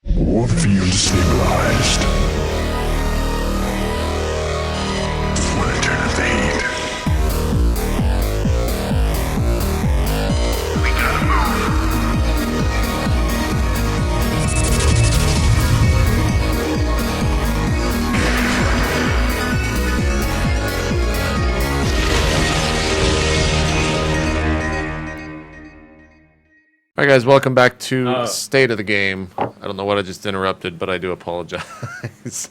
War field stabilized. Want to turn up the heat? We gotta move. All right, guys, welcome back to State of the Game. I don't know what I just interrupted, but I do apologize.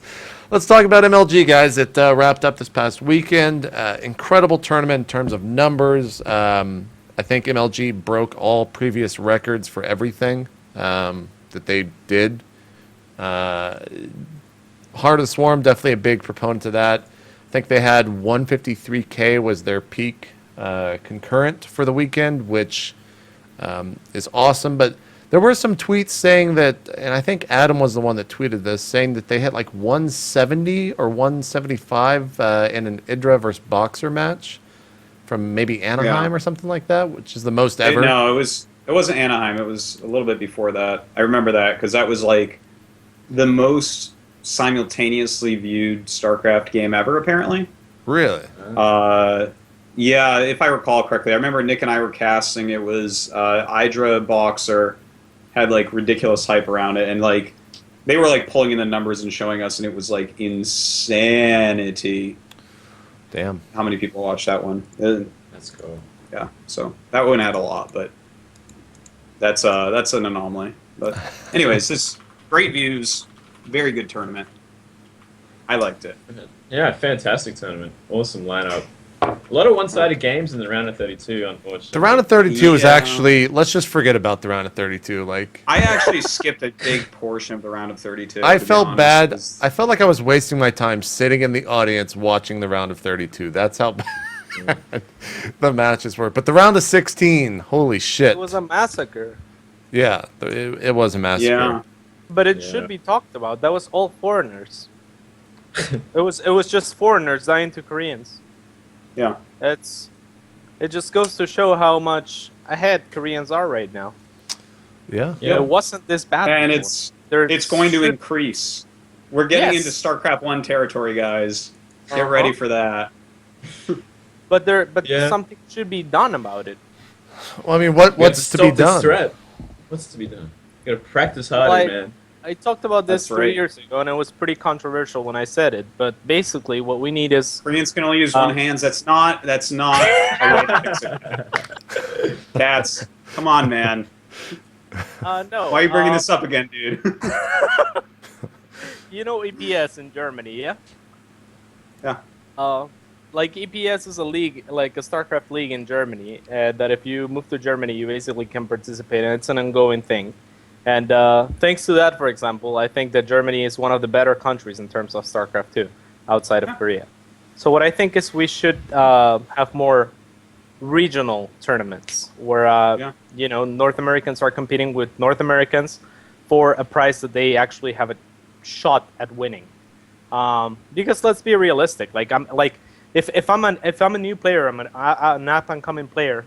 Let's talk about MLG, guys. It wrapped up this past weekend. Incredible tournament in terms of numbers. I think MLG broke all previous records for everything that they did. Heart of the Swarm, definitely a big proponent of that. I think they had 153K was their peak concurrent for the weekend, which is awesome. But there were some tweets saying that, and I think Adam was the one that tweeted this, saying that they had like 170 or 175 in an Idra versus Boxer match from maybe Anaheim or something like that, which is the most ever. No, it wasn't Anaheim. It was a little bit before that. I remember that because that was like the most simultaneously viewed StarCraft game ever, apparently. Really? Yeah, if I recall correctly. I remember Nick and I were casting. It was Idra Boxer, had like ridiculous hype around it, and like they were like pulling in the numbers and showing us, and it was like insanity. Damn. How many people watched that one? That's cool. Yeah, so that one had a lot, but that's an anomaly. But anyways, this great views, very good tournament. I liked it. Yeah, fantastic tournament. Awesome lineup. A lot of one-sided games in the round of 32, unfortunately. The round of 32 is Yeah. actually, let's just forget about the round of 32. Like, I actually skipped a big portion of the round of 32. I to be felt honest, bad. 'cause- I felt like I was wasting my time sitting in the audience watching the round of 32. That's how bad the matches were. But the round of 16, holy shit. It was a massacre. Yeah, it was a massacre. Yeah. But it Yeah. should be talked about. That was all foreigners. it was just foreigners dying to Koreans. Yeah. It just goes to show how much ahead Koreans are right now. Yeah. Yeah. It wasn't this bad. And before. it's going to should- increase. We're getting Yes. into StarCraft 1 territory, guys. Get Uh-huh. ready for that. But Yeah. something should be done about it. Well, I mean, We have what's to be stop this done? threat. What's to be done? You gotta practice harder, Like- man. I talked about this That's 3 right. years ago, and it was pretty controversial when I said it. But basically, what we need is Koreans can only use one hands. That's not a way to fix it. That's come on, man. no. Why are you bringing this up again, dude? You know EPS in Germany, yeah? Yeah. Like EPS is a league, like a StarCraft league in Germany, that if you move to Germany, you basically can participate, and it's an ongoing thing. And thanks to that, for example, I think that Germany is one of the better countries in terms of StarCraft 2, outside of Korea. So what I think is we should have more regional tournaments where North Americans are competing with North Americans for a prize that they actually have a shot at winning. Because let's be realistic, if I'm a new player, I'm an up and coming player,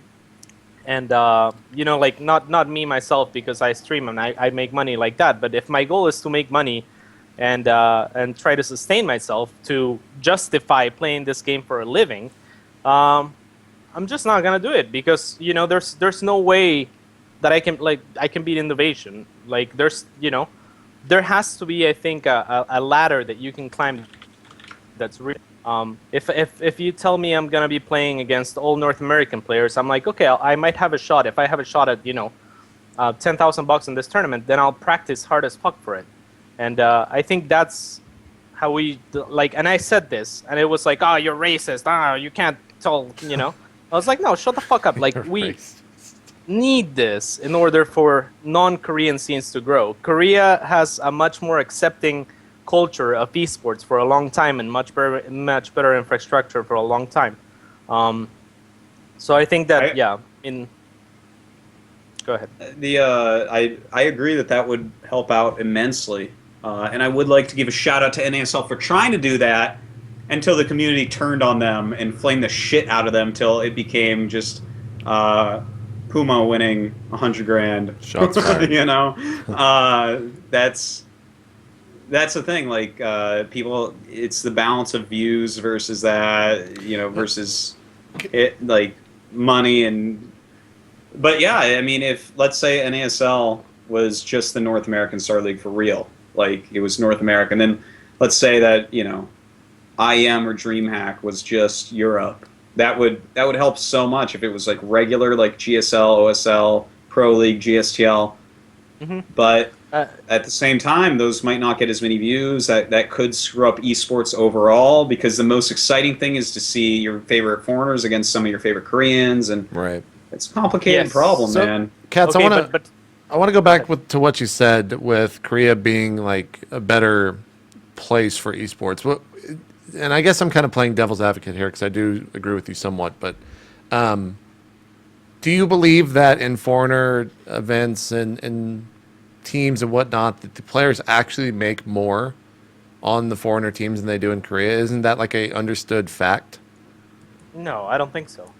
and not me myself because I stream and I make money like that. But if my goal is to make money and try to sustain myself to justify playing this game for a living, I'm just not gonna do it because there's no way that I can beat innovation. Like there has to be, I think, a ladder that you can climb that's real. If you tell me I'm gonna be playing against all North American players, I'm like, okay, I might have a shot. If I have a shot at $10,000 in this tournament, then I'll practice hard as fuck for it. And I think that's how we like. And I said this, and it was like, oh, you're racist. Oh, you can't tell. I was like, no, shut the fuck up. Like we need this in order for non-Korean scenes to grow. Korea has a much more accepting culture of esports for a long time and much better infrastructure for a long time. So I think that go ahead. I agree that would help out immensely, and I would like to give a shout out to NASL for trying to do that until the community turned on them and flamed the shit out of them till it became just Puma winning 100 grand. Shots fired. You know, that's the thing. Like people, it's the balance of views versus that. You know, versus it like money and. But yeah, I mean, if let's say NASL was just the North American Star League for real, like it was North American, then let's say that IM or DreamHack was just Europe. That would help so much if it was like regular, like GSL, OSL, Pro League, GSTL. Mm-hmm. But at the same time, those might not get as many views. That could screw up esports overall, because the most exciting thing is to see your favorite foreigners against some of your favorite Koreans, and Right. it's a complicated problem, So, man. Katz, Okay, I want to go back to what you said with Korea being like a better place for esports. And I guess I'm kind of playing devil's advocate here because I do agree with you somewhat. But do you believe that in foreigner events and teams and whatnot, that the players actually make more on the foreigner teams than they do in Korea? Isn't that like a understood fact? No, I don't think so.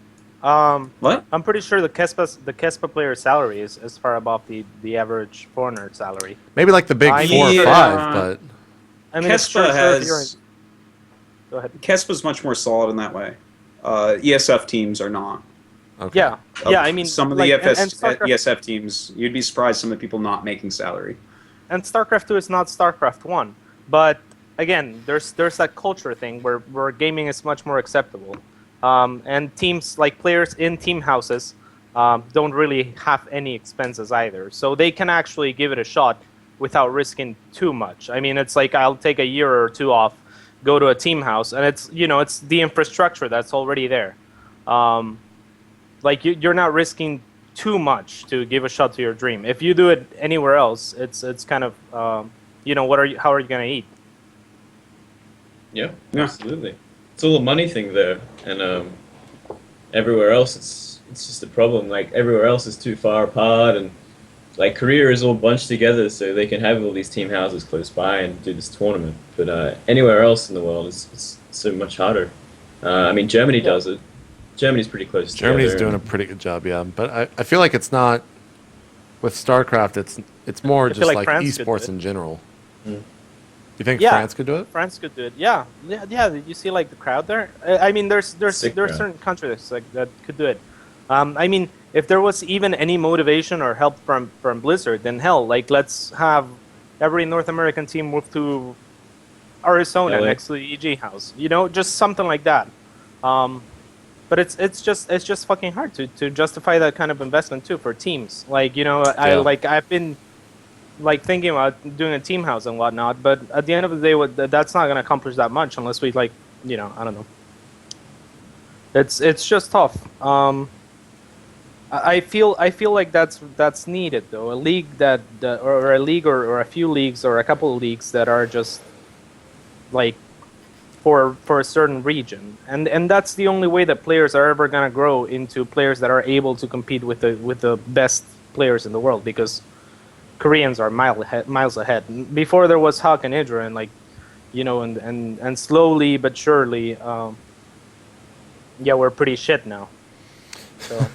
What? I'm pretty sure the Kespa player's salary is far above the average foreigner salary. Maybe like the big I 4 or mean, 5, but I mean, it's Kespa sure if you're has. go ahead. Kespa's much more solid in that way. ESF teams are not. okay. Yeah, yeah. I mean, some of like, the and StarCraft, ESF teams, you'd be surprised some of the people not making salary. and StarCraft 2 is not StarCraft 1, but again, there's that culture thing where gaming is much more acceptable, and teams like players in team houses don't really have any expenses either, so they can actually give it a shot without risking too much. I mean, it's like I'll take a year or two off, go to a team house, and it's it's the infrastructure that's already there. Like you're not risking too much to give a shot to your dream. If you do it anywhere else, it's kind of how are you gonna eat? Yeah, Yeah. absolutely. It's all a money thing there, and everywhere else it's just a problem. Like everywhere else is too far apart, and like Korea is all bunched together so they can have all these team houses close by and do this tournament. But anywhere else in the world it's so much harder. I mean, Germany does it. Germany's pretty close. Germany's together, doing a pretty good job, yeah. But I feel like it's not with StarCraft. It's more I feel just like like France could do esports it. in general. Mm. You think Yeah. France could do it? France could do it. Yeah. Did you see like the crowd there? I mean, there's Sick crowd. certain countries like that could do it. I mean, if there was even any motivation or help from Blizzard, then hell, like let's have every North American team move to Arizona LA. next to the EG house. Just something like that. But it's just fucking hard to justify that kind of investment too for teams. Like I've been like thinking about doing a team house and whatnot, but at the end of the day, that's not gonna accomplish that much unless we I don't know. It's just tough. I feel like that's needed though. A league or a league or a few leagues or a couple of leagues that are just like for a certain region, and that's the only way that players are ever gonna grow into players that are able to compete with the best players in the world, because Koreans are miles ahead. Before there was Hawk and Hydra, and and slowly but surely, we're pretty shit now. So.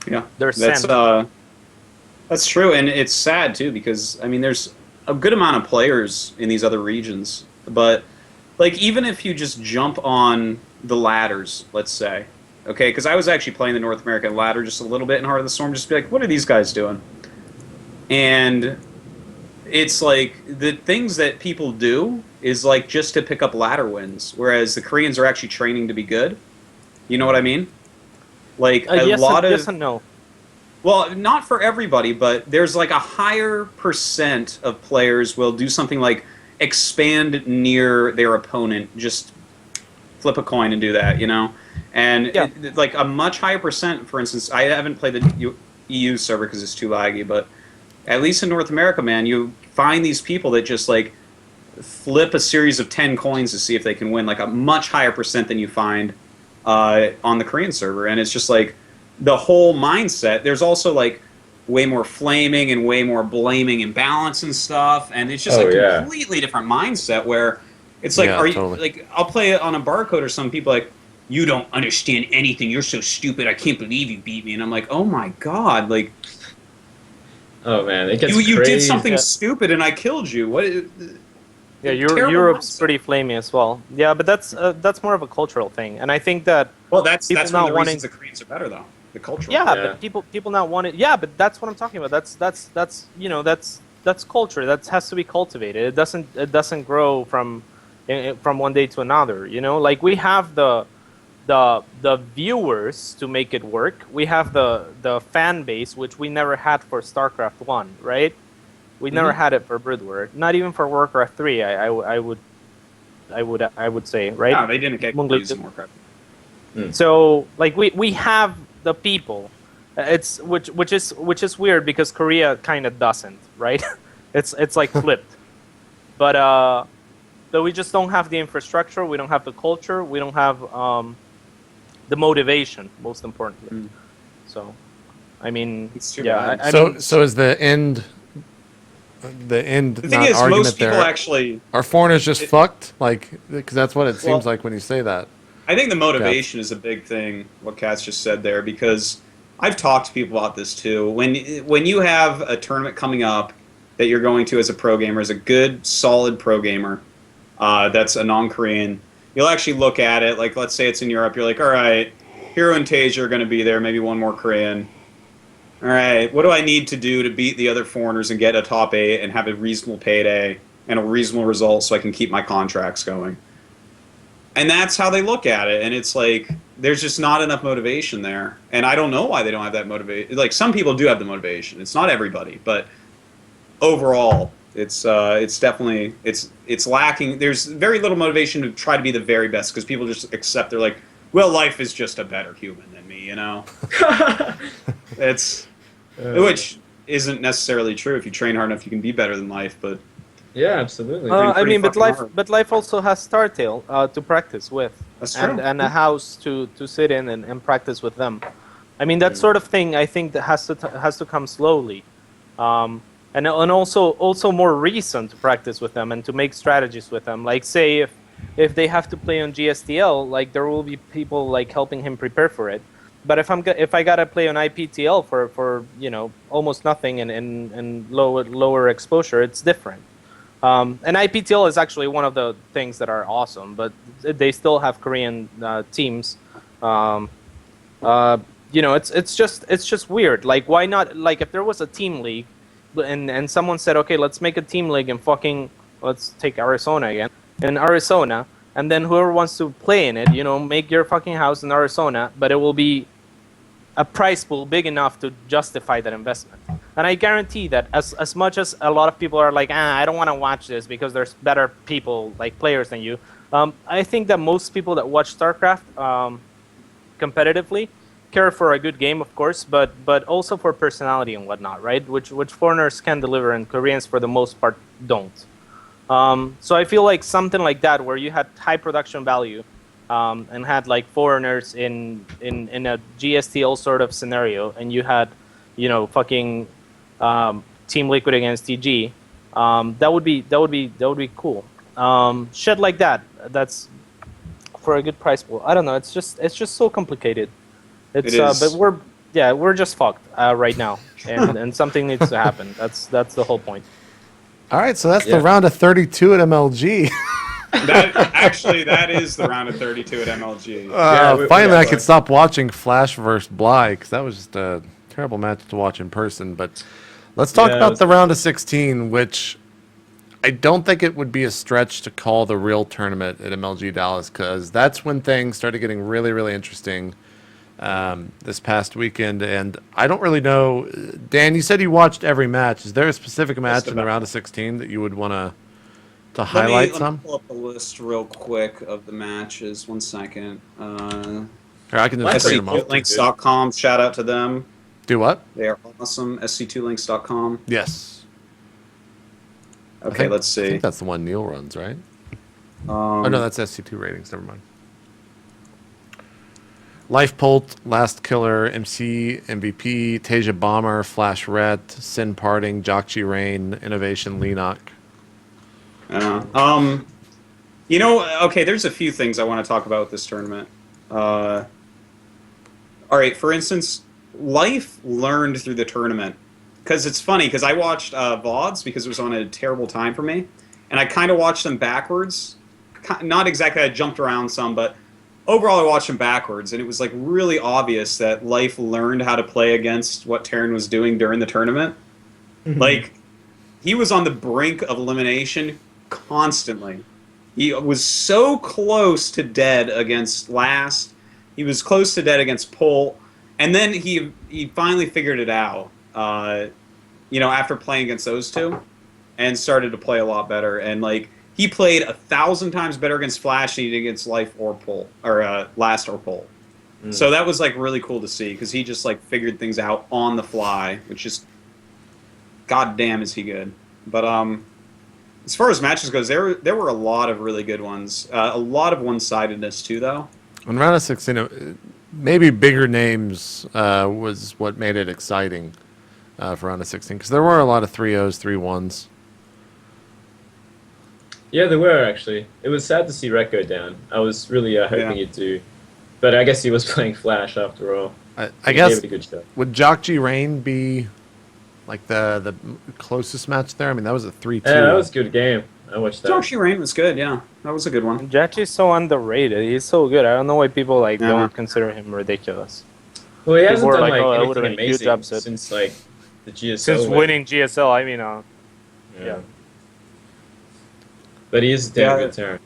Yeah, There's that's true, and it's sad too, because I mean, there's a good amount of players in these other regions, but like even if you just jump on the ladders, let's say, okay, because I was actually playing the North American ladder just a little bit in Heart of the Storm, just to be like, what are these guys doing? And it's like the things that people do is like just to pick up ladder wins, whereas the Koreans are actually training to be good. You know what I mean? Like yes yes and no. Well, not for everybody, but there's like a higher percent of players will do something like expand near their opponent, just flip a coin and do that, And like a much higher percent, for instance, I haven't played the EU server because it's too laggy, but at least in North America, man, you find these people that just like flip a series of 10 coins to see if they can win, like a much higher percent than you find on the Korean server. And it's just like the whole mindset. There's also like way more flaming and way more blaming and balance and stuff, and it's just completely different mindset where it's like, Yeah, are you totally. like, I'll play it on a barcode or some people like, you don't understand anything. You're so stupid. I can't believe you beat me. And I'm like, oh my god, like Oh man, it gets you did crazy. something Yeah. stupid and I killed you. What? Yeah, Terrible Europe's mindset. pretty flamey as well. Yeah, but that's more of a cultural thing, and I think that Well, that's people one of the not reasons wanting- the Koreans are better, though. The culture. yeah, Yeah. but people not want it. Yeah, but that's what I'm talking about. That's you know that's culture. That has to be cultivated. It doesn't grow from one day to another. You know, like we have the viewers to make it work. We have the fan base, which we never had for StarCraft 1, right? We never had it for Brood War, not even for Warcraft 3. I would say, right? No, they didn't get Moonglade confused did- in Warcraft. So like we have the people. It's which is weird because Korea kind of doesn't, right? it's like flipped. But we just don't have the infrastructure, we don't have the culture, we don't have the motivation, most importantly. So I mean, It's too yeah, bad. I So mean, so is the end The thing not is, argument most people there? actually. Are foreigners just fucked? Like, because that's what it seems Well- like when you say that. I think the motivation is a big thing. What Katz just said there, because I've talked to people about this too. When you have a tournament coming up that you're going to as a pro gamer, as a good, solid pro gamer, that's a non-Korean, you'll actually look at it. Like, let's say it's in Europe. You're like, all right, Hero and Tasia are going to be there. Maybe one more Korean. All right, what do I need to do to beat the other foreigners and get a top 8 and have a reasonable payday and a reasonable result so I can keep my contracts going? And that's how they look at it. And it's like, there's just not enough motivation there. And I don't know why they don't have that motivation. Like, some people do have the motivation. It's not everybody. But overall, it's definitely, it's lacking. There's very little motivation to try to be the very best because people just accept, they're like, well, life is just a better human than me, you know? It's, which isn't necessarily true. If you train hard enough, you can be better than life. But Yeah, absolutely. been I pretty mean, but fucking hard. life also has Startail to practice with, That's and true. and a house to sit in and practice with them. I mean, that sort of thing I think that has to come slowly, and also more reason to practice with them and to make strategies with them. Like, say if they have to play on GSTL, like there will be people like helping him prepare for it. But if I gotta play on IPTL for almost nothing and lower exposure, it's different. And IPTL is actually one of the things that are awesome, but they still have Korean teams. It's just weird. Like, why not? Like, if there was a team league, and someone said, okay, let's make a team league and let's take Arizona again, in Arizona, and then whoever wants to play in it, make your fucking house in Arizona, but it will be a prize pool big enough to justify that investment. And I guarantee that as much as a lot of people are like, I don't want to watch this because there's better people, like players than you, I think that most people that watch StarCraft competitively care for a good game, of course, but also for personality and whatnot, right? Which foreigners can deliver and Koreans for the most part don't. So I feel like something like that, where you had high production value, and had like foreigners in a GSTL sort of scenario, and you had, fucking Team Liquid against TG, that would be cool. Shit like that. That's for a good price pool. I don't know. It's just so complicated. It's It is. but we're just fucked right now, and something needs to happen. That's the whole point. All right, so that's Yeah. the round of 32 at MLG. That is the round of 32 at MLG. Finally, I yeah, could stop watching Flash versus Bly because that was just a terrible match to watch in person. But let's talk Yeah, it about was- the round of 16, which I don't think it would be a stretch to call the real tournament at MLG Dallas, because that's when things started getting really, really interesting this past weekend. And I don't really know. Dan, you said you watched every match. Is there a specific match in the about- round of 16 that you would want to Let highlight me some? pull up the list real quick of the matches. 1 second. Here, I can just Mine's bring them pretty up. cool. SC2links.com. Shout out to them. Do what? They are awesome. SC2links.com. Yes. Okay, think- let's I see. think that's the one Neil runs, right? Oh, no, Um, that's SC2 ratings. Never mind. Life Polt, Last Killer, MC, MVP, Tasia Bomber, Flash Ret, Sin Parting, Jokchi Rain, Innovation, Lenok. okay, there's a few things I want to talk about with this tournament. All right, for instance, Life learned through the tournament. Because it's funny, because I watched VODs because it was on a terrible time for me. And I kind of watched them backwards. Not exactly, I jumped around some, but overall I watched them backwards. And it was like really obvious that Life learned how to play against what Terran was doing during the tournament. Like, he was on the brink of elimination constantly. He was so close to dead against Last. He was close to dead against Pol. And then he finally figured it out, after playing against those two, and started to play a lot better. And, like, he played 1,000 times better against Flash than he did against Life or Pol, or Last or Pol. So that was, like, really cool to see, because he just, like, figured things out on the fly, which is, goddamn is he good. But, as far as matches goes, there were a lot of really good ones. A lot of one-sidedness, too, though. On round of 16, maybe bigger names was what made it exciting for round of 16, because there were a lot of 3-0s, 3-1s. Yeah, there were, actually. It was sad to see Rek go down. I was really hoping he'd do. But I guess he was playing Flash after all. I guess, Gave it a good shot. would Jockji Rain be like the closest match there? I mean, that was a 3-2. Yeah, that was a good game. I watched that. Joshi Rain was good, yeah. That was a good one. Jachi's so underrated. He's so good. I don't know why people don't consider him ridiculous. Well, he hasn't People were done like, oh, that anything would've been a huge amazing upset. since the GSL. Since win. winning GSL, I mean, yeah. But he is a damn good Terran.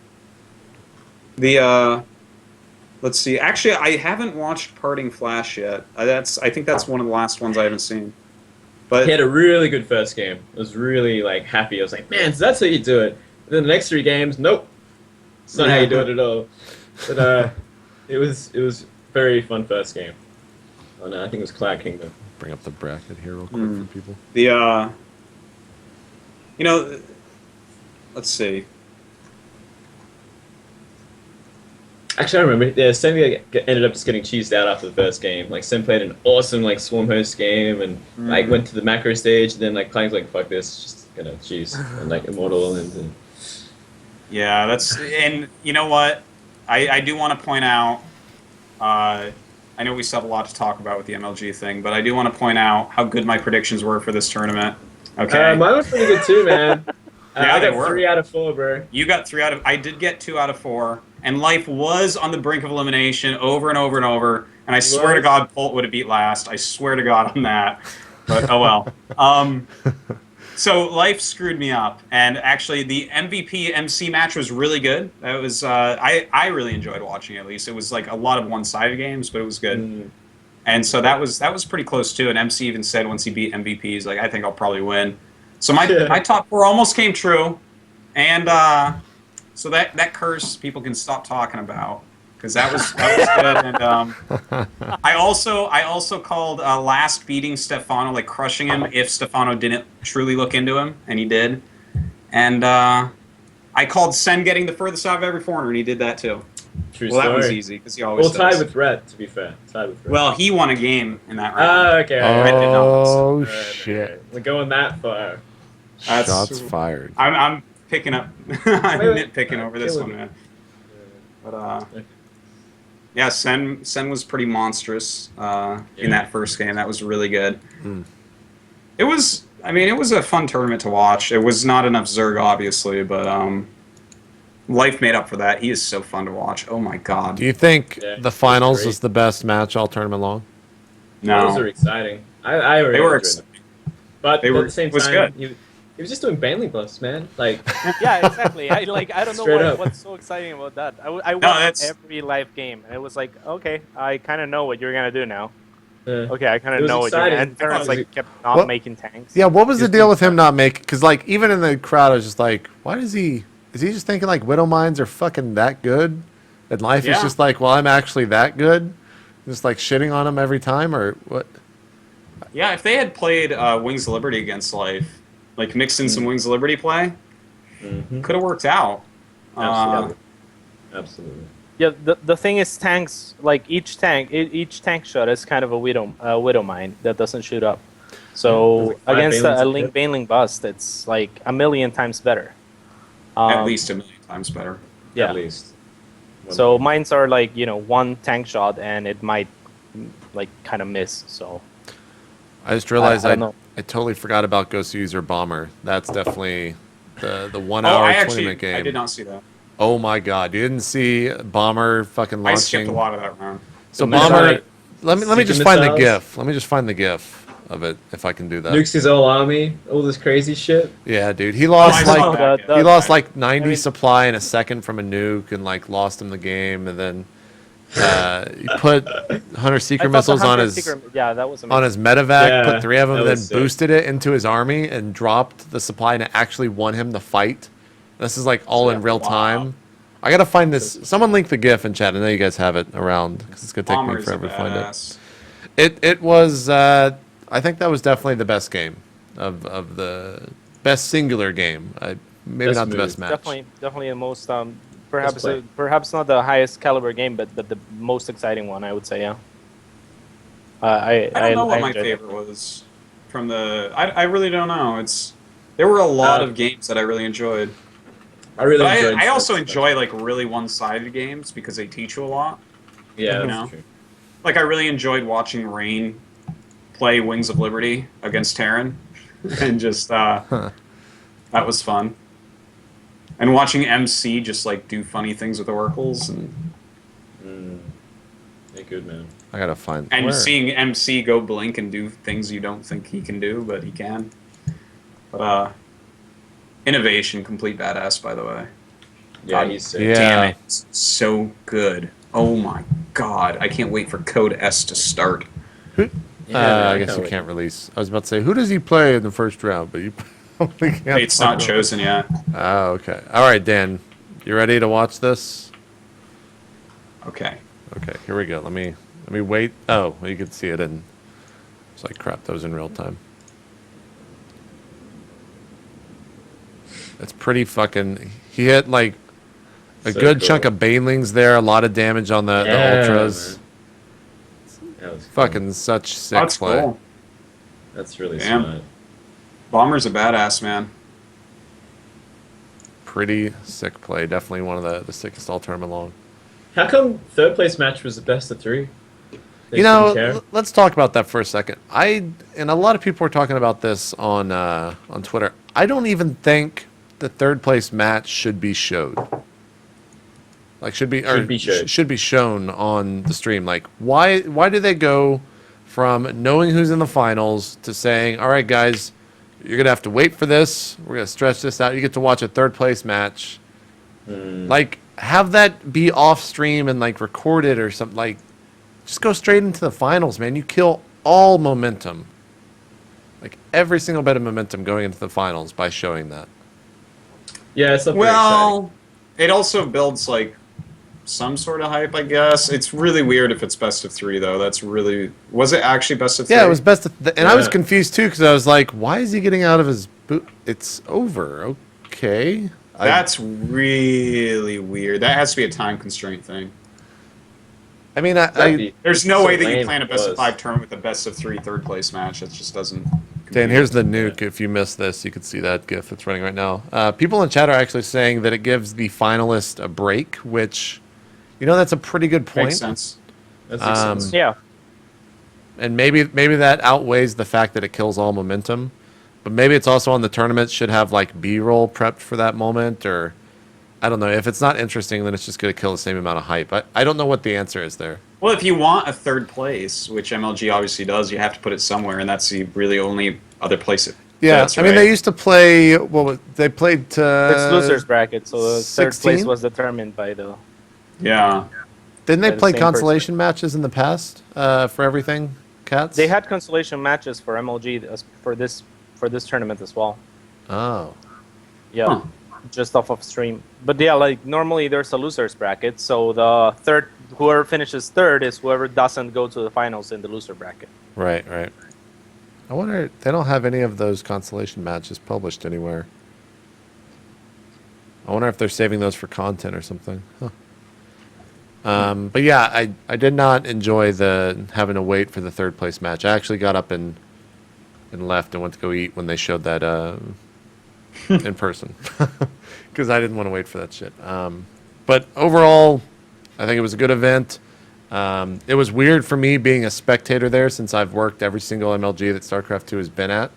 Let's see. Actually, I haven't watched Parting Flash yet. I think that's one of the last ones I haven't seen. But He had a really good first game. I was really happy. I was like, man, so that's how you do it. And then the next 3 games, nope. It's not how you do it at all. But it was very fun first game. Oh no, I think it was Cloud Kingdom. Bring up the bracket here real quick for people. Let's see. Actually, I remember. Yeah, Sen ended up just getting cheesed out after the first game. Like, Sen played an awesome Swarm host game and went to the macro stage. And then Cloud's like, fuck this, just gonna cheese and Immortal and Yeah, and you know what? I do want to point out. I know we still have a lot to talk about with the MLG thing, but I do want to point out how good my predictions were for this tournament. Okay. Mine was pretty good too, man. Yeah, I they got were. 3 out of 4, bro. You got 3 out of. I did get 2 out of 4, and Life was on the brink of elimination over and over and over. And I swear to God, Polt would have beat Last. I swear to God on that. But oh well. So Life screwed me up, and actually the MVP MC match was really good. That was I really enjoyed watching it. At least it was like a lot of one-sided games, but it was good. And so that was pretty close too. And MC even said once he beat MVP, he's like, I think I'll probably win. So my top 4 almost came true, and so that curse people can stop talking about, because that was good. And I also called Last beating Stefano, like crushing him if Stefano didn't truly look into him, and he did. And I called Sen getting the furthest out of every foreigner, and he did that too. True Well, story. that was easy because he always tied does. with Rhett, to be fair. Tied with Rhett. Well, he won a game in that round. okay. Red did not. Oh, Right, shit. okay. We're going that far. Shots fired. I'm picking up. I'm nitpicking over this one, man. But yeah, Sen was pretty monstrous in that first game. That was really good. It was a fun tournament to watch. It was not enough Zerg, obviously, but Life made up for that. He is so fun to watch. Oh my God. Do you think Yeah, the finals great. is the best match all tournament long? Those are No, exciting. I really they were. enjoyed them. But they at were- the same it was time, good. he was just doing Banley buffs, man. Like, Yeah, exactly. I don't know Straight up. what's so exciting about that. I watched that's- every live game, and it was like, okay, I kind of know what you're gonna do now. uh, Okay, I kind It of was know what you're exciting. gonna. And Terrence kept not What- making tanks. Yeah, what was the Just deal with him not making? Because even in the crowd, I was just like, why does he? Is he just thinking Widow Mines are fucking that good? And Life is Yeah. just like, well, I'm actually that good? Just shitting on him every time, or what? Yeah, if they had played Wings of Liberty against Life, like mixed in some Wings of Liberty play, could have worked out. absolutely. Absolutely. Yeah, the thing is, tanks each tank shot is kind of a widow mine that doesn't shoot up. So Like 5 against a Banelings, Link Baneling bust, it's like a million times better. At least a million times better. Yeah. At least. So mines are like, one tank shot and it might like kind of miss. So I just realized I I, don't know. I totally forgot about Ghost User Bomber. That's definitely the 1 Oh, hour, I 20 actually minute game. I did not see that. Oh my god, you didn't see Bomber fucking launching? I skipped a lot of that round. So The Bomber, missile- let me just Seeker find the missiles? GIF. Let me just find the GIF of it if I can do that. Nukes his whole army, all this crazy shit. Yeah, dude, he I lost saw like that, yeah. he lost like 90 I mean- supply in a second from a nuke and like lost him the game, and then he put Hunter Seeker I thought the missiles on Hunter his Seeker- yeah, that was on amazing. his medevac, Yeah, put 3 of them, that then was sick. boosted it into his army and dropped the supply, and it actually won him the fight. This is like all in real Wow. time. I gotta find this. Someone link the GIF in chat. I know you guys have it around because it's gonna take Bomber me is a forever to find it. badass. It was. I think that was definitely the best game of the best singular game. Maybe Best not the move. best match. Definitely the most perhaps play. perhaps not the highest caliber game, but the most exciting one, I would say. Yeah. I don't know what my enjoyed it. favorite was from the. I really don't know. There were a lot Uh, of games that I really enjoyed. I really But enjoyed. I also Six, enjoy like really one-sided games because they teach you a lot. Yeah, you that's know. true. Like I really enjoyed watching Rain play Wings of Liberty against Terran, and just that was fun. And watching MC just like do funny things with oracles, and Yeah, good man. I gotta find. and where? seeing MC go blink and do things you don't think he can do, but he can. But innovation, complete badass, by the way. Yeah, God he's sick. Yeah. Damn it, it's so good. Oh my god, I can't wait for Code S to start. I guess can't you wait. can't release. I was about to say, who does he play in the first round? But you probably can't. It's not find- chosen yet. Oh, okay. All right, Dan, you ready to watch this? Okay. Okay, here we go. Let me wait. Oh, well, you can see it in. It's like crap. That was in real time. It's pretty fucking. He hit like a So good cool. chunk of banelings there. A lot of damage on the Yeah, ultras. man. That was cool. Fucking such sick That's play. cool. That's really Damn. smart. Bomber's a badass, man. Pretty sick play. Definitely one of the sickest all tournament long. How come third place match was the best of 3? They You know, didn't care? let's talk about that for a second. And a lot of people were talking about this on Twitter. I don't even think the third place match should be showed. Like should be showed. should be shown on the stream. Like why do they go from knowing who's in the finals to saying, all right guys, you're gonna have to wait for this. We're gonna stretch this out. You get to watch a third place match. Like have that be off stream and like recorded or something. Like just go straight into the finals, man. You kill all momentum. Like every single bit of momentum going into the finals by showing that. Yeah, it's not very Well, it also builds like some sort of hype, I guess. It's really weird if it's best of 3, though. That's really. Was it actually best of 3? Yeah, it was best of and I was Yeah. confused too because I was like, why is he getting out of his boot? It's over. Okay. That's really weird. That has to be a time constraint thing. I mean, That'd be There's no so way that you lame plan a if it best of was. 5 tournament with a best of 3 third place match. That just doesn't. Dan, compute. here's the nuke. If you missed this, you could see that GIF that's running right now. People in chat are actually saying that it gives the finalist a break, which, that's a pretty good point. Makes sense. That makes Um, sense. Yeah. And maybe that outweighs the fact that it kills all momentum. But maybe it's also on the tournament should have like B-roll prepped for that moment, or I don't know. If it's not interesting, then it's just going to kill the same amount of hype. I don't know what the answer is there. Well, if you want a third place, which MLG obviously does, you have to put it somewhere, and that's the really only other place it. Yeah, fits, I mean right? they used to play. They played. It's losers bracket, so the third 16? place was determined by the. Yeah. Didn't they by the play same consolation matches in the past for everything? Cats. They had consolation matches for MLG for this tournament as well. Oh. Yeah, Huh. just off of stream. But yeah, like normally there's a losers bracket, so the whoever finishes third is whoever doesn't go to the finals in the loser bracket. Right. I wonder. They don't have any of those consolation matches published anywhere. I wonder if they're saving those for content or something. Huh. But yeah, I did not enjoy the having to wait for the third place match. I actually got up and left and went to go eat when they showed that in person because I didn't want to wait for that shit. But overall, I think it was a good event. It was weird for me being a spectator there since I've worked every single MLG that StarCraft 2 has been at.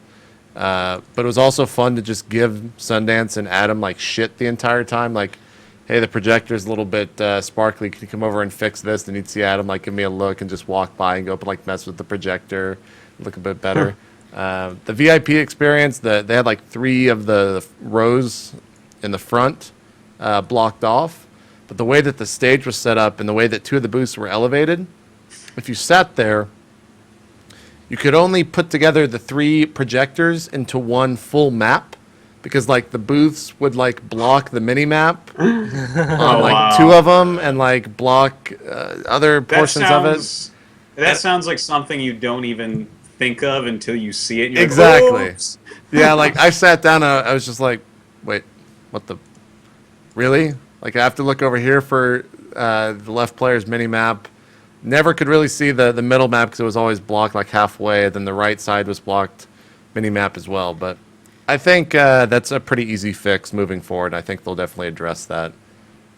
But it was also fun to just give Sundance and Adam like shit the entire time. Like, hey, the projector's a little bit sparkly. Can you come over and fix this? And you'd see Adam like give me a look and just walk by and go up and like mess with the projector, look a bit better. The VIP experience, they had like 3 of the rows in the front blocked off. But the way that the stage was set up and the way that 2 of the booths were elevated, if you sat there, you could only put together the 3 projectors into one full map because like the booths would like block the mini map on like wow. 2 of them and like block other portions of it. That sounds like something you don't even think of until you see it. And you're Exactly. Like, "Oops." Yeah, like I sat down and I was just like, wait, what the? Really? Like I have to look over here for the left player's mini map. Never could really see the middle map because it was always blocked like halfway. Then the right side was blocked mini map as well. But I think that's a pretty easy fix moving forward. I think they'll definitely address that.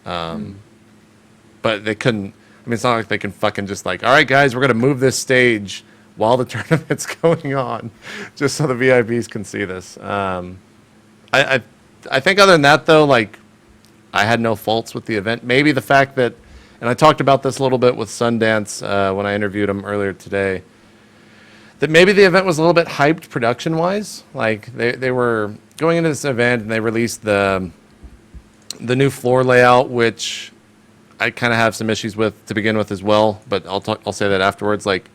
But they couldn't. I mean, it's not like they can fucking just like, all right, guys, we're gonna move this stage while the tournament's going on, just so the VIPs can see this. I think other than that though, like I had no faults with the event. Maybe the fact that, and I talked about this a little bit with Sundance when I interviewed him earlier today, that maybe the event was a little bit hyped production-wise. Like they were going into this event and they released the new floor layout, which I kind of have some issues with to begin with as well. But I'll say that afterwards. Like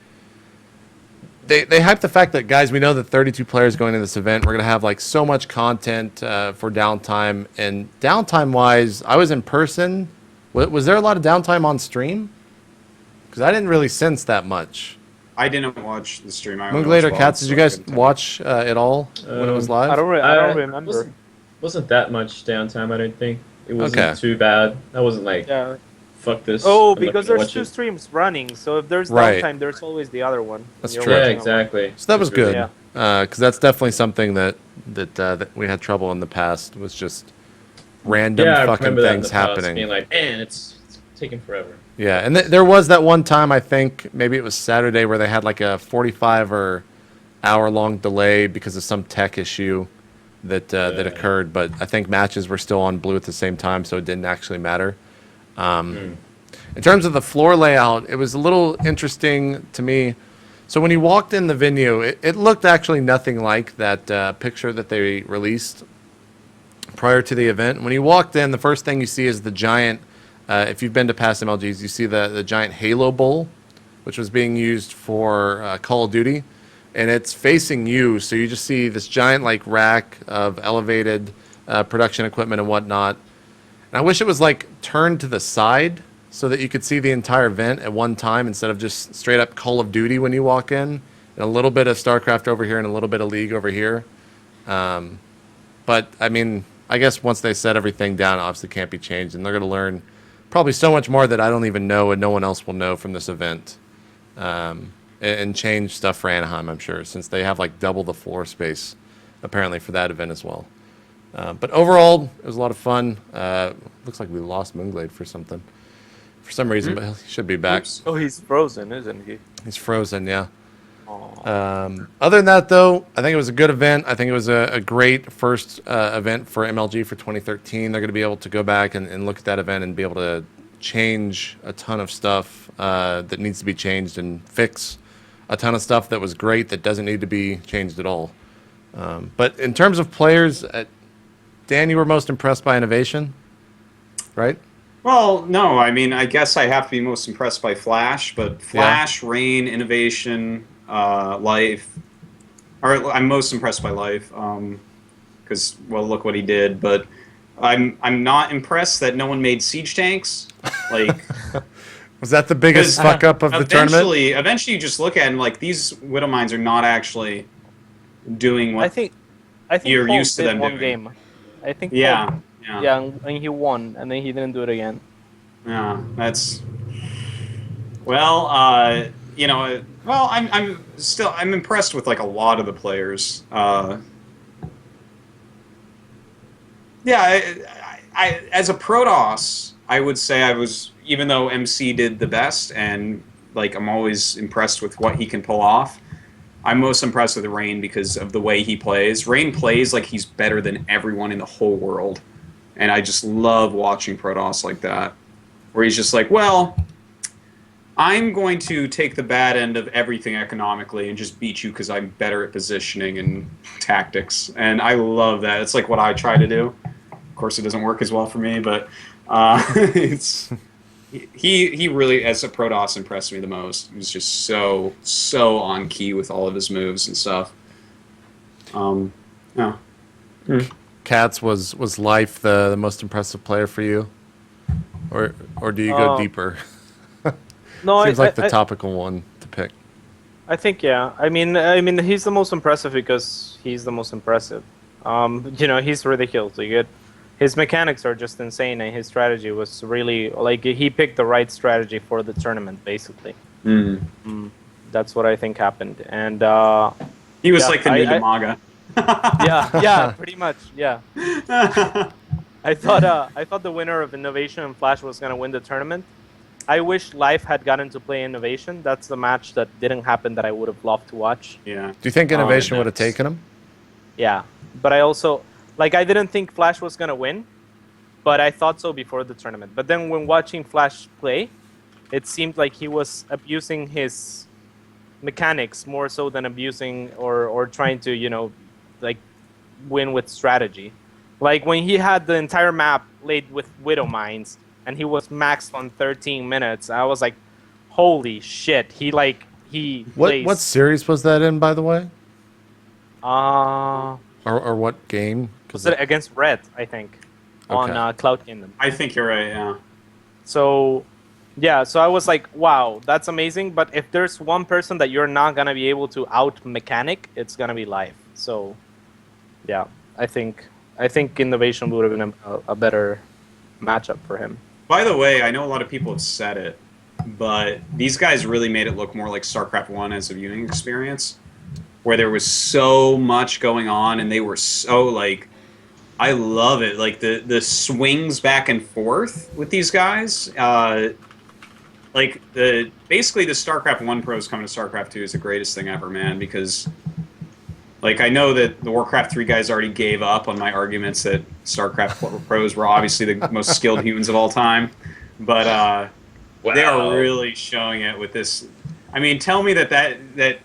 they hyped the fact that, guys, we know that 32 players going into this event. We're gonna have like so much content for downtime. And downtime-wise, I was in person. Was there a lot of downtime on stream? Because I didn't really sense that much. I didn't watch the stream. Moonglader or Cats, did you guys watch it all when it was live? I don't remember. Wasn't that much downtime, I don't think. It wasn't Okay. too bad. I wasn't like, Yeah. fuck this. Oh, I'm not because gonna there's watch 2 it. streams running, so if there's Right. downtime, there's always the other one. That's You're true. Yeah, watching exactly. So that was It's really- good. Because that's definitely something that we had trouble in the past, was just random Yeah, I fucking remember that in things the past, happening. being like, man, it's taking forever. Yeah, and there was that one time, I think maybe it was Saturday, where they had like a 45 or hour-long delay because of some tech issue that occurred. But I think matches were still on blue at the same time, so it didn't actually matter. In terms of the floor layout, it was a little interesting to me. So when you walked in the venue, it looked actually nothing like that picture that they released prior to the event. When you walked in, the first thing you see is the giant, if you've been to past MLGs, you see the giant Halo Bowl, which was being used for Call of Duty. And it's facing you, so you just see this giant like rack of elevated production equipment and whatnot. And I wish it was like turned to the side so that you could see the entire event at one time instead of just straight up Call of Duty when you walk in, and a little bit of StarCraft over here and a little bit of League over here. But I mean, I guess once they set everything down, it obviously can't be changed, and they're going to learn probably so much more that I don't even know and no one else will know from this event. And change stuff for Anaheim, I'm sure, since they have like double the floor space apparently for that event as well. But overall, it was a lot of fun. Looks like we lost Moonglade for some reason, but he should be back. Oops. Oh, he's frozen, isn't he? He's frozen, yeah. Aw. Other than that, though, I think it was a good event. I think it was a great first event for MLG for 2013. They're going to be able to go back and look at that event and be able to change a ton of stuff that needs to be changed and fix a ton of stuff that was great that doesn't need to be changed at all. But in terms of players, Dan, you were most impressed by innovation, right? Well, no, I mean, I guess I have to be most impressed by Flash, but Flash, Rain, Innovation, Life. Or I'm most impressed by Life, because, well, look what he did. But I'm not impressed that no one made siege tanks. Like, Was that the biggest 'cause fuck up of the tournament? Eventually, you just look at it and like these Widow Mines are not actually doing what. I think You're Paul used to did them one doing. game. I think Yeah, Paul, yeah, yeah, and he won, and then he didn't do it again. yeah. That's well, you know. Well, I'm impressed with like a lot of the players. Yeah, I as a Protoss, I would say I was, even though MC did the best, and like I'm always impressed with what he can pull off. I'm most impressed with Rain because of the way he plays. Rain plays like he's better than everyone in the whole world, and I just love watching Protoss like that, where he's just like, well, I'm going to take the bad end of everything economically and just beat you because I'm better at positioning and tactics, and I love that. It's like what I try to do. Of course, it doesn't work as well for me, but it's he really, as a Protoss, impressed me the most. He was just so on key with all of his moves and stuff. Yeah. Katz was Life the most impressive player for you, or do you go deeper? No, Seems like the topical one to pick. I think yeah. I mean, he's the most impressive because he's the most impressive. He's ridiculously good. His mechanics are just insane, and his strategy was really like he picked the right strategy for the tournament, basically. That's what I think happened, and he was like the new Yamaga. yeah, pretty much, yeah. I thought the winner of Innovation and Flash was gonna win the tournament. I wish Life had gotten to play Innovation. That's the match that didn't happen that I would have loved to watch. Yeah. Do you think Innovation would have taken him? Yeah, but I also I didn't think Flash was gonna win, but I thought so before the tournament. But then when watching Flash play, it seemed like he was abusing his mechanics more so than abusing or trying to win with strategy. Like when he had the entire map laid with Widow Mines and he was maxed on 13 minutes, I was like, holy shit. What series was that in, by the way? Or what game? was it against Red, I think, on Cloud Kingdom. I think you're right, yeah. So I was like, wow, that's amazing. But if there's one person that you're not going to be able to out-mechanic, it's going to be Life. So, yeah, I think Innovation would have been a better matchup for him. By the way, I know a lot of people have said it, but these guys really made it look more like StarCraft 1 as a viewing experience, where there was so much going on, and they were so, I love it. Like, the swings back and forth with these guys. Basically, the StarCraft 1 pros coming to StarCraft 2 is the greatest thing ever, man, because... I know that the Warcraft 3 guys already gave up on my arguments that StarCraft pros were obviously the most skilled humans of all time, but they are really showing it with this. I mean, tell me that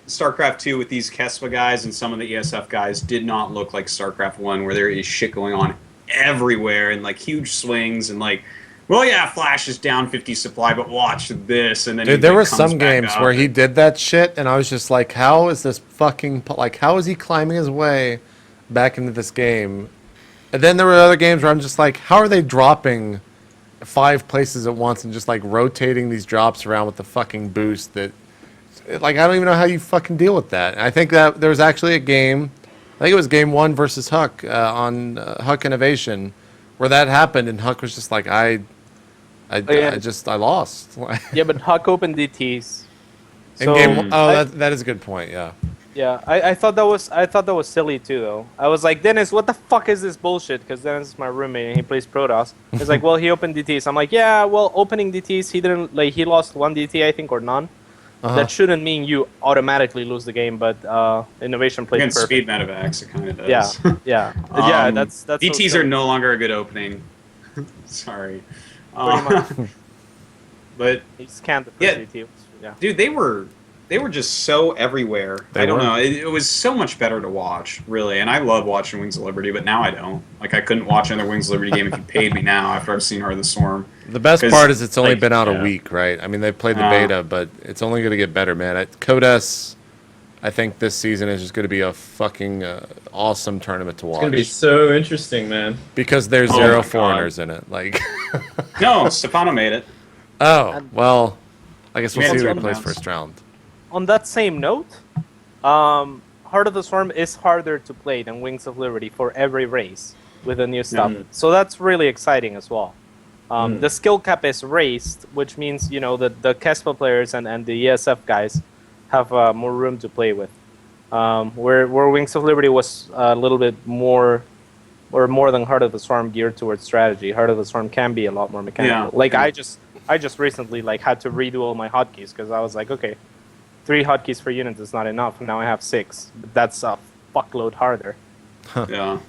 StarCraft 2 with these Kespa guys and some of the ESF guys did not look like StarCraft 1, where there is shit going on everywhere and huge swings and well, yeah, Flash is down 50 supply, but watch this, and then dude, there were some games where he did that shit, and I was just like, how is this fucking how is he climbing his way back into this game? And then there were other games where I'm just like, how are they dropping 5 places at once and just rotating these drops around with the fucking boost that, I don't even know how you fucking deal with that. And I think that there was actually a game, I think it was game 1 versus Huck on Huck Innovation, where that happened, and Huck was just like, I lost. Yeah, but Huck opened DTs. So that is a good point. Yeah. Yeah, I thought that was silly too, though. I was like, Dennis, what the fuck is this bullshit? Because Dennis is my roommate and he plays Protoss. He's like, well, he opened DTs. I'm like, yeah, well, opening DTs, he didn't he lost 1 DT, I think, or none. That shouldn't mean you automatically lose the game, but Innovation played perfect. Speed medevacs, it kind of does. Yeah. Yeah, that's DTs so are no longer a good opening. Sorry. Pretty much. But he scanned the first DT. Yeah. Dude, they were just so everywhere. I don't know. It was so much better to watch, really. And I love watching Wings of Liberty, but now I don't. I couldn't watch another Wings of Liberty game if you paid me now after I've seen Heart of the Storm. The best part is it's only been out a week, right? I mean, they've played the beta, but it's only going to get better, man. Codes, I think this season is just going to be a fucking awesome tournament to watch. It's going to be so interesting, man. Because there's 0 foreigners in it. No, Stefano made it. Oh, well, I guess we'll see who he plays rounds. first round. On that same note, Heart of the Storm is harder to play than Wings of Liberty for every race with the new stuff. So that's really exciting as well. The skill cap is raised, which means that the Kespa players and the ESF guys have more room to play with. Where Wings of Liberty was a little bit more or more than Heart of the Swarm geared towards strategy. Heart of the Swarm can be a lot more mechanical. Yeah. Like I just recently like had to redo all my hotkeys because I was like, okay, 3 hotkeys for units is not enough. Now I have 6. But that's a fuckload harder. Yeah,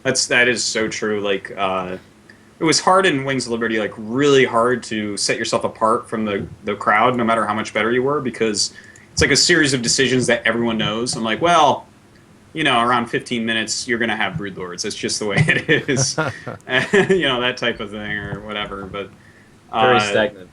that is so true. Like, it was hard in Wings of Liberty, like really hard to set yourself apart from the crowd, no matter how much better you were, because it's like a series of decisions that everyone knows. I'm like, well, you know, around 15 minutes, you're gonna have Broodlords. That's just the way it is, you know, that type of thing or whatever. But Very stagnant.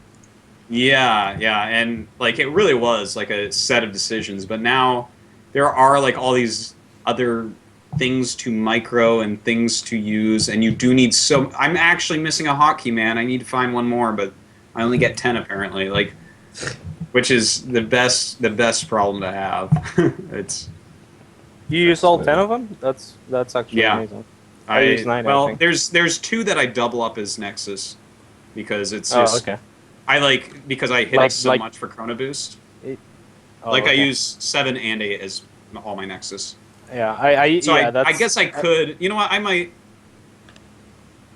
yeah, and like it really was like a set of decisions. But now there are like all these other things to micro and things to use, and you do need so. I'm actually missing a hotkey, man. I need to find one more, but I only get 10 apparently. Like, which is the best problem to have. It's You use all 10 of them? That's actually amazing. I use 9. Well, I think. there's 2 that I double up as Nexus because it's Oh, just okay. because I hit Like- it so like- much for Chrono Boost. Oh, Like I okay. use 7 and 8 as all my Nexus. Yeah, So yeah, I guess I could. You know what? I might.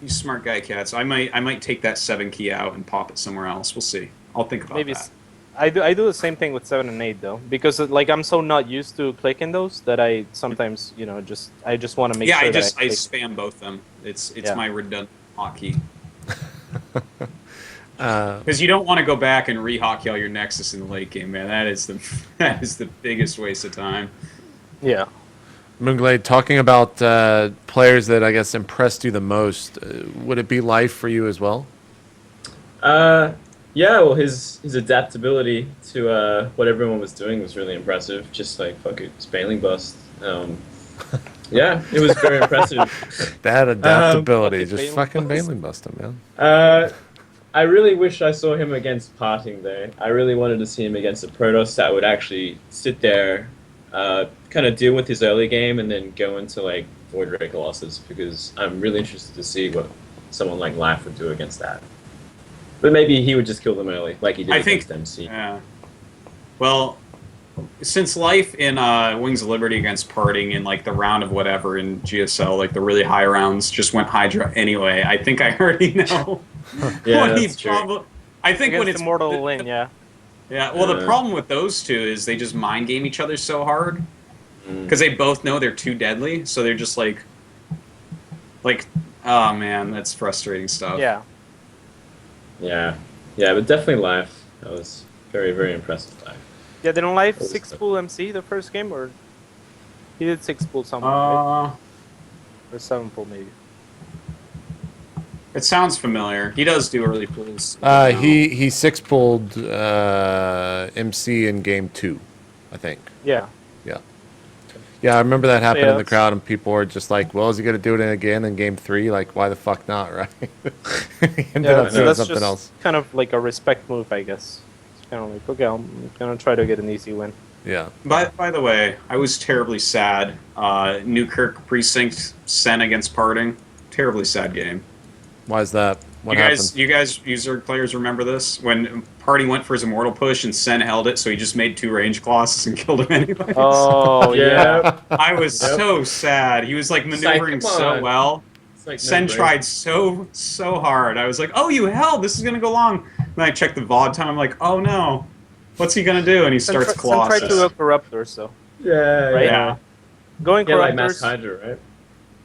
You smart guy, cats. I might take that 7 key out and pop it somewhere else. We'll see. I'll think about maybe that. I do the same thing with 7 and 8 though, because like I'm so not used to clicking those that I sometimes I just want to make Yeah, sure I that I click. spam both them. It's Yeah. my redundant hotkey. Because you don't want to go back and re-hockey all your Nexus in the late game, man. That is the biggest waste of time. Yeah. Moonglade, talking about players that I guess impressed you the most, would it be Life for you as well? Yeah, well, his adaptability to what everyone was doing was really impressive. Just like, fuck it, Spaling Bust. Yeah, it was very impressive. That adaptability, fucking just Bailey fucking Bust. Bailey Buster, man. I really wish I saw him against Parting there. I really wanted to see him against a Protoss that would actually sit there, kind of deal with his early game, and then go into like Void Ray Colossus, because I'm really interested to see what someone like Life would do against that. But maybe he would just kill them early, like he did I think- against MC. Yeah. Well, since Life in Wings of Liberty against Parting in like the round of whatever in GSL, like the really high rounds, just went Hydra anyway. I think I already know. Yeah, what he that's true. I think when Against it's Immortal Lin, yeah. Yeah, well, the Yeah. problem with those two is they just mind game each other so hard Mm. because they both know they're too deadly, so they're just like, oh man, that's frustrating stuff. Yeah. Yeah, but definitely Life. That was very, very impressive Life. Yeah, didn't Life What was 6 that? pool MC the first game, or he did 6 pool somewhere, right? Or 7 pool maybe. It sounds familiar. He does do early pulls. He 6-pulled MC in game 2, I think. Yeah. Yeah, I remember that happened Yeah, in the that's- crowd, and people were just like, "Well, is he gonna do it again in game 3? Like, why the fuck not?" Right? He ended Yeah, up so doing that's something just else. kind of like a respect move, I guess. It's kind of like, okay, I'm gonna try to get an easy win. Yeah. By the way, I was terribly sad. Newkirk Precinct Sen against Parting. Terribly sad game. Why is that? What you happened? guys, user players remember this? When Party went for his immortal push and Sen held it, so he just made 2 range colossus and killed him anyways. Oh yeah. I was so sad. He was like It's like, maneuvering come so on. well. It's like Sen no-brainer. tried so hard. I was like, oh, you held. This is gonna go long. Then I checked the VOD time. I'm like, oh no, what's he gonna do? And he starts Sen colossus. tried to go Corruptor, so Yeah, Right? Yeah, going Yeah, like Mass Corruptors. Hydra, right?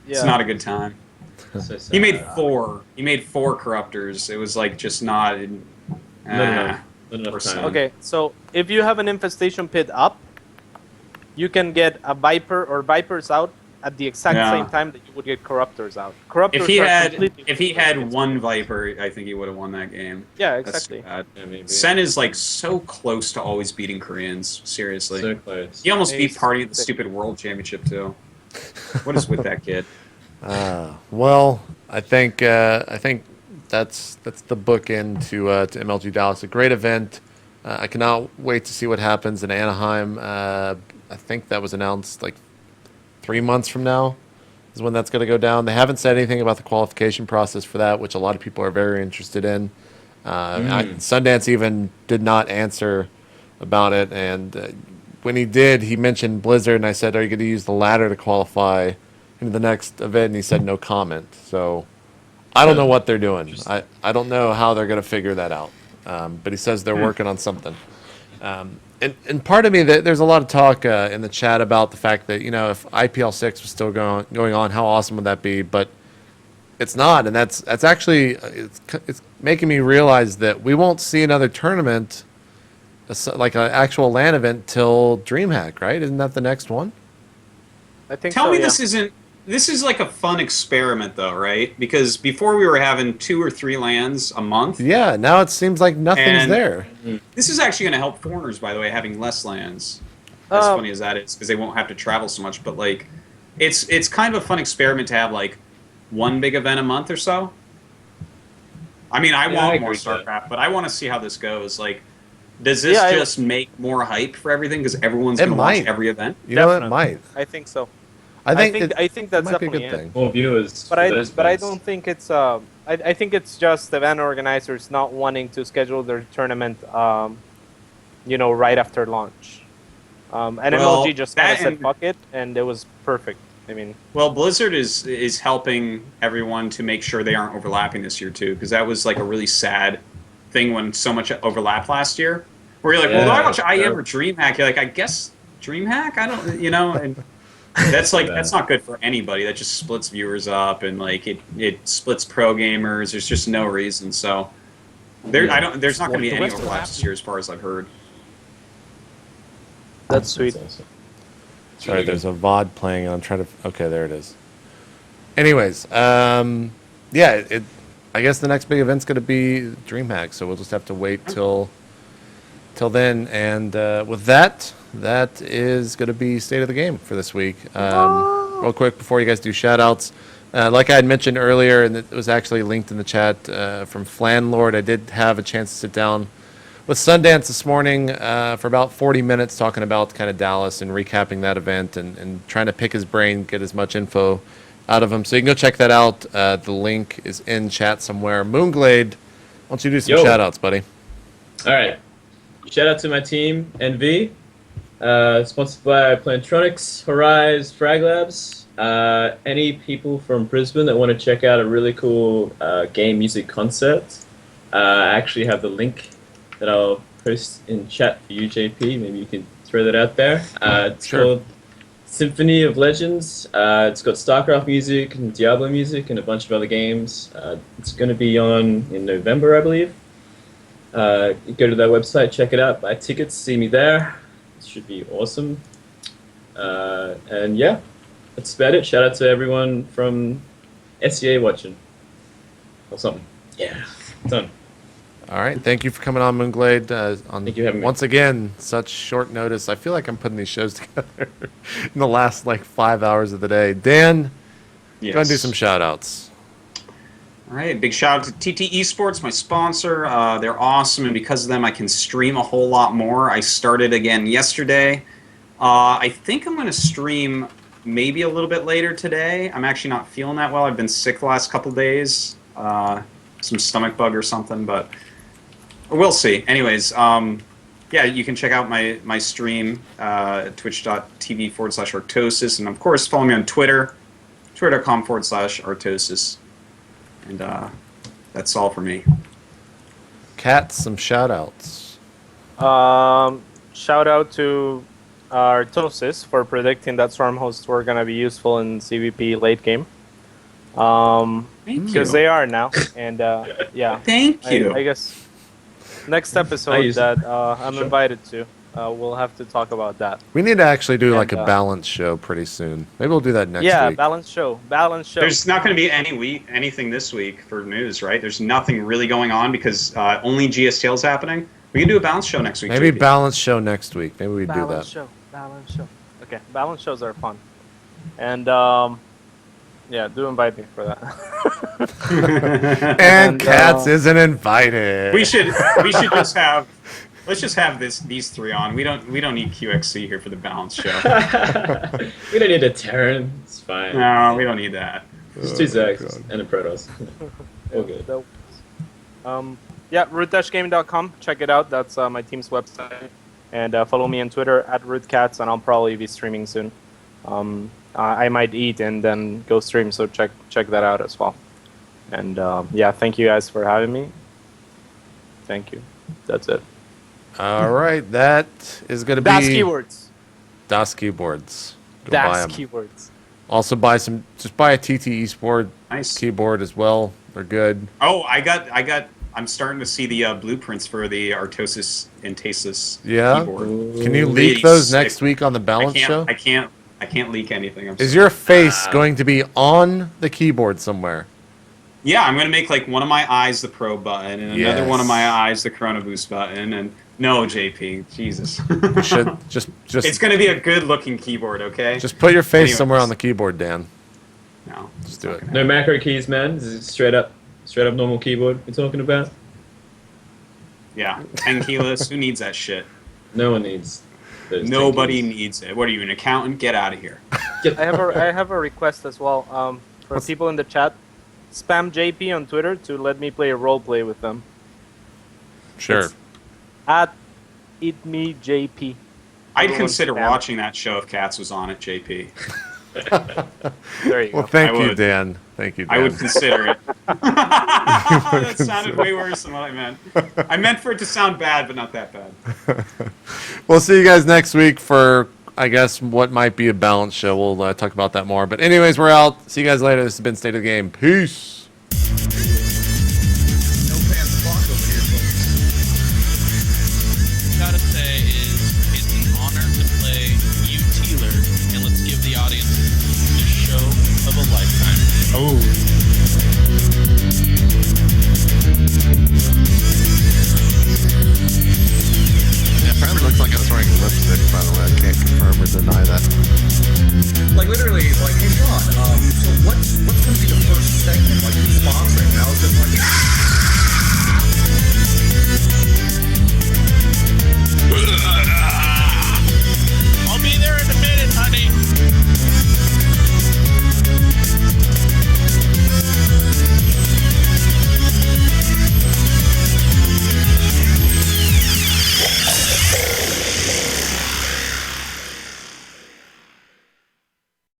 Yeah. it's not a good time. So sad. He made 4. He made 4 corruptors. It was like just not. Not enough. Not enough Or time. Sen. Okay, so if you have an infestation pit up, you can get a Viper or Vipers out at the exact Yeah. same time that you would get Corruptors out. Corruptors If he are had completely one Viper, I think he would have won that game. Yeah, That's exactly. bad. Yeah, maybe. Sen is like so close to always beating Koreans. Seriously, So close. he almost beat He's Party at the sick. stupid World Championship too. What is with that kid? Well, I think that's the bookend to MLG Dallas. A great event. I cannot wait to see what happens in Anaheim. I think that was announced like 3 months from now is when that's going to go down. They haven't said anything about the qualification process for that, which a lot of people are very interested in. Sundance even did not answer about it, and when he did, he mentioned Blizzard, and I said, "Are you going to use the ladder to qualify into the next event, and he said no comment. So I don't know what they're doing. I don't know how they're going to figure that out. But he says they're working on something. And part of me, there's a lot of talk in the chat about the fact that, if IPL6 was still going on, how awesome would that be? But it's not, and that's actually it's making me realize that we won't see another tournament, like an actual LAN event, till DreamHack, right? Isn't that the next one? I think. Tell so, me yeah. this isn't. This is like a fun experiment, though, right? Because before we were having 2 or 3 LANs a month. Yeah. Now it seems like nothing's And- there. This is actually going to help foreigners, by the way, having less LANs. As funny as that is, because they won't have to travel so much. But like, it's kind of a fun experiment to have like one big event a month or so. I mean, I I want agree more with that. StarCraft, but I want to see how this goes. Like, does this Yeah, just make more hype for everything because everyone's It going to watch might. every event? You know, it Definitely. might. I think so. I think that's it might be a definitely good it. thing. More viewers. But for I those but I events. don't think it's I think it's just event organizers not wanting to schedule their tournament right after launch. And Well, MLG just kind that of said and- fuck it, and it was perfect. I mean, Well, Blizzard is helping everyone to make sure they aren't overlapping this year too, because that was like a really sad thing when so much overlapped last year. Where you're like, well, do I Yeah, watch IM sure. or DreamHack? You're like, I guess DreamHack. I don't, and that's like Yeah. that's not good for anybody. That just splits viewers up, and like it splits pro gamers. There's just no reason. So there's not going to be The any rest of the overlaps this year, as far as I've heard. that's sweet. That's awesome. Sorry, there's a VOD playing, and I'm trying to. Okay, there it is. Anyways, yeah, I guess the next big event's going to be DreamHack, so we'll just have to wait till then. And with that is going to be state of the game for this week. Real quick before you guys do shout-outs, like I had mentioned earlier, and it was actually linked in the chat from Flanlord, I did have a chance to sit down with Sundance this morning for about 40 minutes talking about kind of Dallas and recapping that event and trying to pick his brain, get as much info out of him. So you can go check that out. The link is in chat somewhere. Moonglade, why don't you do some Yo. shout-outs, buddy? All right. Shout out to my team, NV. Sponsored by Plantronics, Horizon, Frag Labs. Any people from Brisbane that want to check out a really cool game music concert, I actually have the link that I'll post in chat for you, JP. Maybe you can throw that out there. It's Sure. called Symphony of Legends. It's got StarCraft music and Diablo music and a bunch of other games. It's going to be on in November, I believe. You go to their website, check it out, buy tickets, see me there. It should be awesome. And yeah, that's about it. Shout out to everyone from SEA watching. Or something. Yeah, done. All right, thank you for coming on, Moonglade. Thank you for having me. Once again, such short notice. I feel like I'm putting these shows together in the last 5 hours of the day. Dan, Yes. go and do some shout-outs. All right, big shout out to TT Esports, my sponsor. They're awesome, and because of them, I can stream a whole lot more. I started again yesterday. I think I'm going to stream maybe a little bit later today. I'm actually not feeling that well. I've been sick the last couple days, some stomach bug or something, but we'll see. Anyways, yeah, you can check out my stream at twitch.tv/Arctosis, and of course, follow me on Twitter, twitter.com/Arctosis. And that's all for me. Kat, some shout-outs. Shout out to Artosis for predicting that Storm hosts were gonna be useful in CVP late game. Thank Because they are now, and yeah. Thank you. I guess next I episode use it. that I'm Sure. invited to, we'll have to talk about that. We need to actually do like And, a balance show pretty soon. Maybe we'll do that next Yeah, week. balance show. There's not going to be anything this week for news, right? There's nothing really going on because only GSTL's happening. We can do a balance show next week. Maybe JP. balance show next week. Maybe we do balance that. show. Balance show. Okay, balance shows are fun, and yeah, do invite me for that. And And, Katz isn't invited. we should just have. Let's just have these three on. We don't need QXC here for the balance show. We don't need a Terran. It's fine. No, we don't need that. Just two Oh, Zags God. and a Protoss. All good. Yeah, root-gaming.com. Check it out. That's my team's website. And follow me on Twitter at rootcats, and I'll probably be streaming soon. I might eat and then go stream. So check that out as well. And yeah, thank you guys for having me. Thank you. That's it. All right, that is going to be Das keywords. Das keyboards. Go buy Das 'em. keywords. Also buy a TT Esport Nice. keyboard as well. They're good. Oh, I'm starting to see the blueprints for the Artosis and Tasis Yeah. keyboard. Can you Really leak those sick. next week on the Balance Show? I can't leak anything. I'm Is sorry. your face going to be on the keyboard somewhere? Yeah, I'm gonna make like one of my eyes the Pro button and another one of Yes. my eyes the Chrono Boost button. And no, JP, Jesus. You should just It's gonna be a good looking keyboard, okay? just put your face Anyways. somewhere on the keyboard, Dan. No. Just do it. No macro keys, man. This is straight up normal keyboard we're talking about. Yeah, 10 kilos. Who needs that shit? No one needs those 10 Nobody keys. needs it. What are you, an accountant? Get out of here. I have a request as well. For What's- people in the chat, spam JP on Twitter to let me play a role play with them. Sure. It's at eatmejp. I'd Everyone consider spam. watching that show if Cats was on it, JP. There you Well, go. thank I you, would. Dan. Thank you, Dan. I would consider it. That sounded way worse than what I meant. I meant for it to sound bad, but not that bad. We'll see you guys next week for, I guess, what might be a balance show. We'll talk about that more. But anyways, we're out. See you guys later. This has been State of the Game. Peace. No fans block over here, folks. Gotta say is it's an honor to play you Teeler, and let's give the audience the show of a lifetime. Oh.